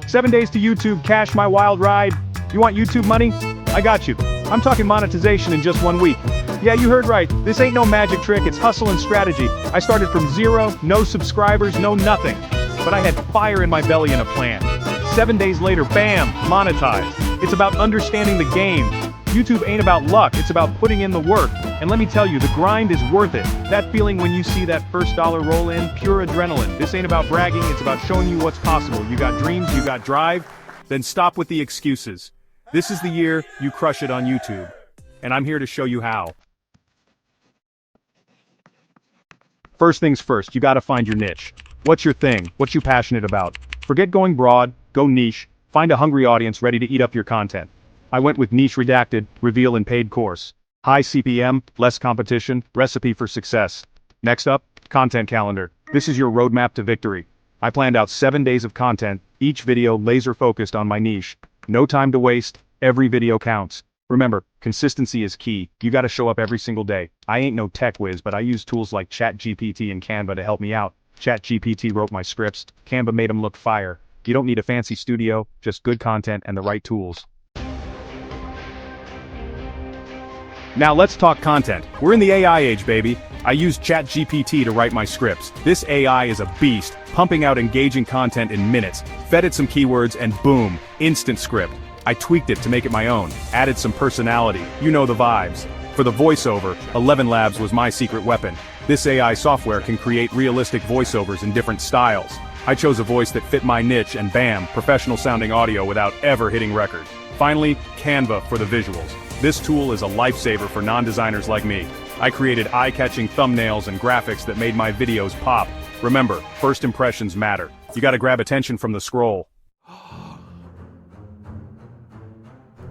7 days to YouTube, cash my wild ride. You want YouTube money? I got you. I'm talking monetization in just 1 week. Yeah, you heard right. This ain't no magic trick, it's hustle and strategy. I started from zero, no subscribers, no nothing. But I had fire in my belly and a plan. 7 days later, bam, monetized. It's about understanding the game. YouTube ain't about luck, it's about putting in the work. And let me tell you, the grind is worth it. That feeling when you see that first dollar roll in, pure adrenaline. This ain't about bragging, it's about showing you what's possible. You got dreams, you got drive, then stop with the excuses. This is the year you crush it on YouTube. And I'm here to show you how. First things first, you gotta find your niche. What's your thing? What you passionate about? Forget going broad, go niche. Find a hungry audience ready to eat up your content. I went with niche redacted, reveal and paid course. High CPM, less competition, recipe for success. Next up, content calendar. This is your roadmap to victory. I planned out 7 days of content, each video laser focused on my niche. No time to waste, every video counts. Remember, consistency is key. You gotta show up every single day. I ain't no tech whiz, but I use tools like ChatGPT and Canva to help me out. ChatGPT wrote my scripts, Canva made them look fire. You don't need a fancy studio, just good content and the right tools. Now let's talk content. We're in the AI age, baby. I use ChatGPT to write my scripts. This AI is a beast, pumping out engaging content in minutes. Fed it some keywords and boom, instant script. I tweaked it to make it my own, added some personality, you know the vibes. For the voiceover, 11 Labs was my secret weapon. This AI software can create realistic voiceovers in different styles. I chose a voice that fit my niche and bam, professional sounding audio without ever hitting record. Finally, Canva for the visuals. This tool is a lifesaver for non-designers like me. I created eye-catching thumbnails and graphics that made my videos pop. Remember, first impressions matter. You gotta grab attention from the scroll.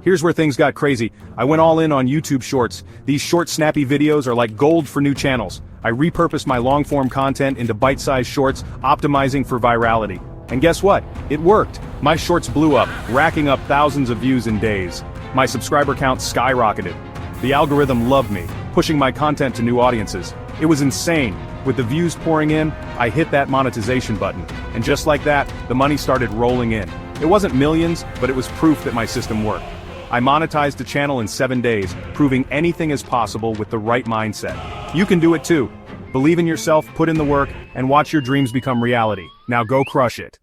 Here's where things got crazy. I went all in on YouTube Shorts. These short, snappy videos are like gold for new channels. I repurposed my long-form content into bite-sized shorts, optimizing for virality. And guess what? It worked. My shorts blew up, racking up thousands of views in days. My subscriber count skyrocketed. The algorithm loved me, pushing my content to new audiences. It was insane. With the views pouring in, I hit that monetization button. And just like that, the money started rolling in. It wasn't millions, but it was proof that my system worked. I monetized the channel in 7 days, proving anything is possible with the right mindset. You can do it too. Believe in yourself, put in the work, and watch your dreams become reality. Now go crush it.